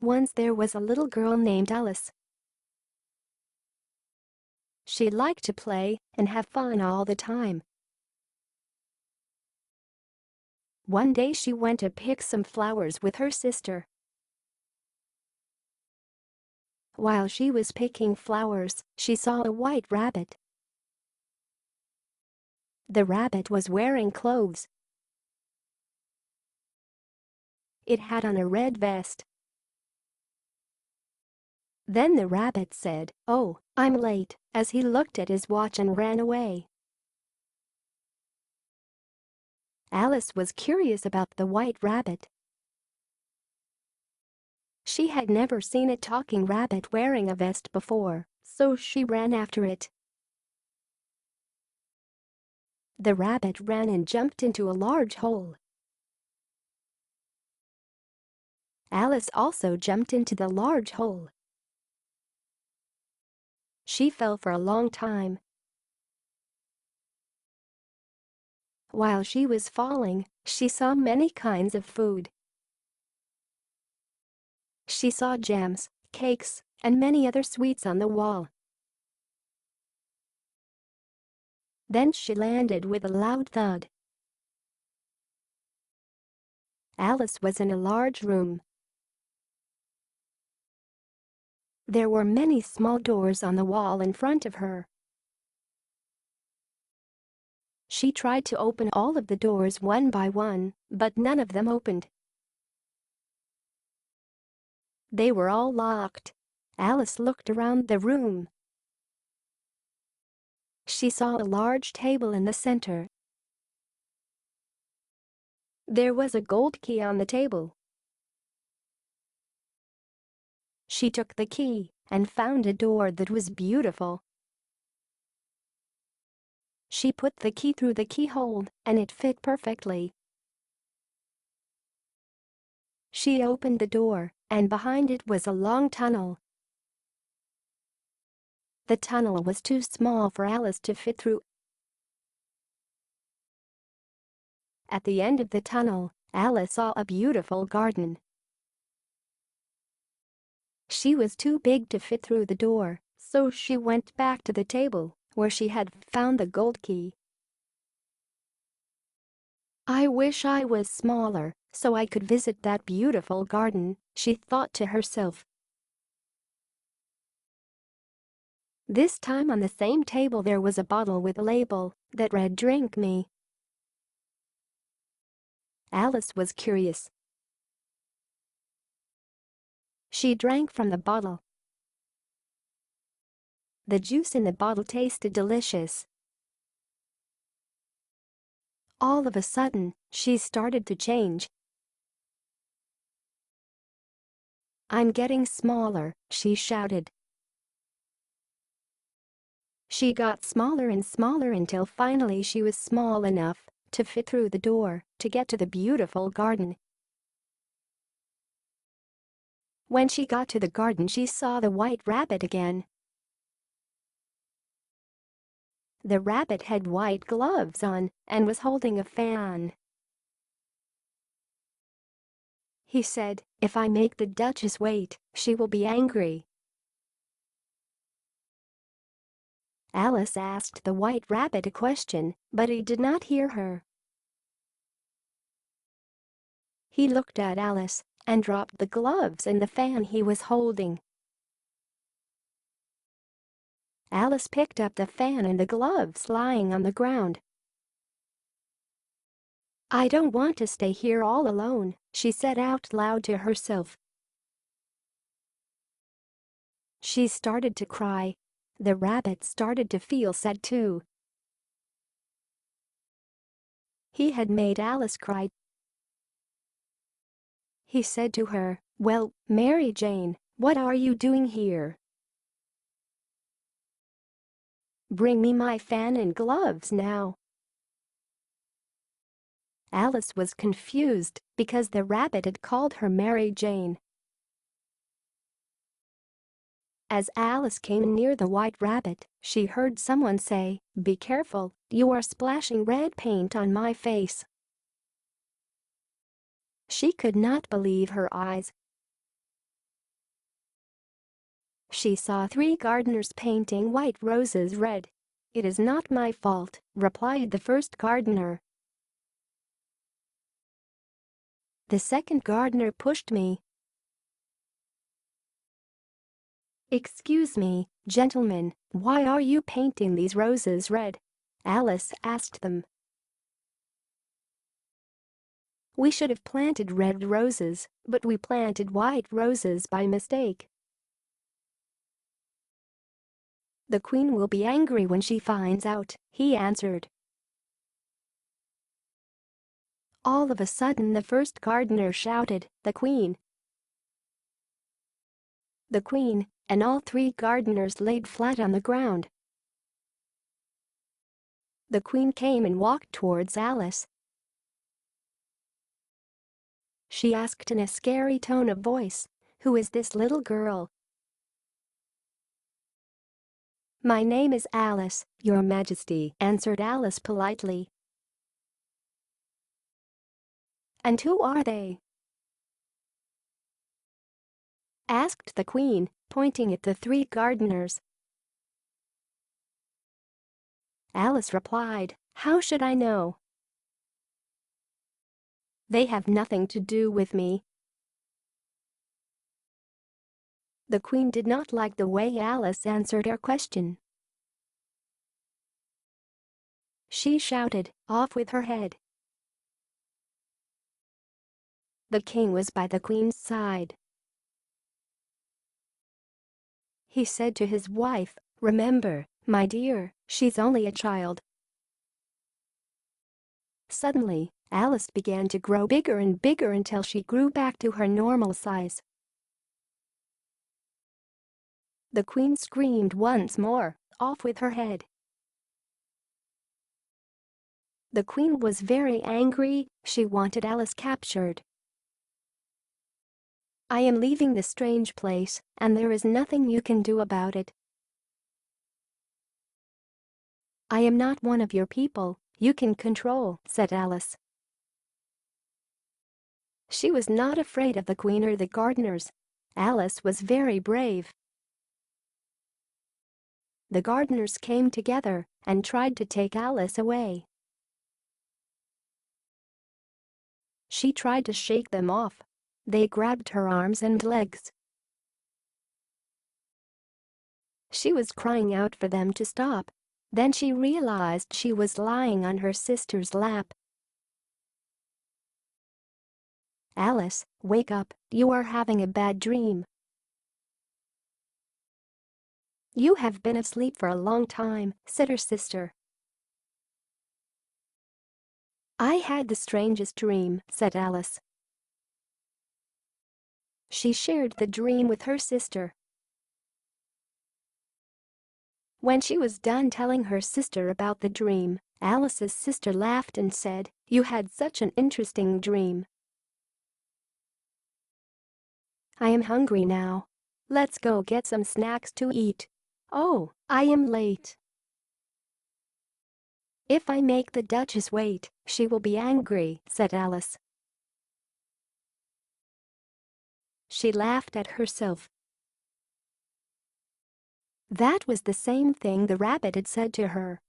Once there was a little girl named Alice. She liked to play and have fun all the time. One day she went to pick some flowers with her sister. While she was picking flowers, she saw a white rabbit. The rabbit was wearing clothes. It had on a red vest. Then the rabbit said, "Oh, I'm late," as he looked at his watch and ran away. Alice was curious about the white rabbit. She had never seen a talking rabbit wearing a vest before, so she ran after it. The rabbit ran and jumped into a large hole. Alice also jumped into the large hole. She fell for a long time. While she was falling, she saw many kinds of food. She saw jams, cakes, and many other sweets on the wall. Then she landed with a loud thud. Alice was in a large room. There were many small doors on the wall in front of her. She tried to open all of the doors one by one, but none of them opened. They were all locked. Alice looked around the room. She saw a large table in the center. There was a gold key on the table. She took the key and found a door that was beautiful. She put the key through the keyhole and it fit perfectly. She opened the door and behind it was a long tunnel. The tunnel was too small for Alice to fit through. At the end of the tunnel, Alice saw a beautiful garden. She was too big to fit through the door, so she went back to the table where she had found the gold key. "I wish I was smaller so I could visit that beautiful garden," she thought to herself. This time on the same table there was a bottle with a label that read "Drink me." Alice was curious. She drank from the bottle. The juice in the bottle tasted delicious. All of a sudden, she started to change. "I'm getting smaller," she shouted. She got smaller and smaller until finally she was small enough to fit through the door to get to the beautiful garden. When she got to the garden, she saw the white rabbit again. The rabbit had white gloves on and was holding a fan. He said, "If I make the Duchess wait, she will be angry." Alice asked the white rabbit a question, but he did not hear her. He looked at Alice and dropped the gloves and the fan he was holding. Alice picked up the fan and the gloves lying on the ground. "I don't want to stay here all alone," she said out loud to herself. She started to cry. The rabbit started to feel sad too. He had made Alice cry. He said to her, "Well, Mary Jane, what are you doing here? Bring me my fan and gloves now." Alice was confused because the rabbit had called her Mary Jane. As Alice came near the white rabbit, she heard someone say, "Be careful, you are splashing red paint on my face." She could not believe her eyes. She saw 3 gardeners painting white roses red. "It is not my fault," replied the first gardener. "The second gardener pushed me." "Excuse me, gentlemen, why are you painting these roses red?" Alice asked them. "We should have planted red roses, but we planted white roses by mistake." "The queen will be angry when she finds out," he answered. All of a sudden the first gardener shouted, "The queen! The queen!" and all 3 gardeners laid flat on the ground. The queen came and walked towards Alice. She asked in a scary tone of voice, "Who is this little girl?" "My name is Alice, Your Majesty," answered Alice politely. "And who are they?" asked the queen, pointing at the 3 gardeners. Alice replied, "How should I know? They have nothing to do with me." The queen did not like the way Alice answered her question. She shouted, "Off with her head!" The king was by the queen's side. He said to his wife, "Remember, my dear, she's only a child." Suddenly, Alice began to grow bigger and bigger until she grew back to her normal size. The queen screamed once more, "Off with her head!" The queen was very angry. She wanted Alice captured. "I am leaving this strange place, and there is nothing you can do about it. I am not one of your people you can control," said Alice. She was not afraid of the queen or the gardeners. Alice was very brave. The gardeners came together and tried to take Alice away. She tried to shake them off. They grabbed her arms and legs. She was crying out for them to stop. Then she realized she was lying on her sister's lap. "Alice, wake up, you are having a bad dream." "You have been asleep for a long time," said her sister. "I had the strangest dream," said Alice. She shared the dream with her sister. When she was done telling her sister about the dream, Alice's sister laughed and said, "You had such an interesting dream. I am hungry now. Let's go get some snacks to eat. Oh, I am late." "If I make the Duchess wait, she will be angry," said Alice. She laughed at herself. That was the same thing the rabbit had said to her.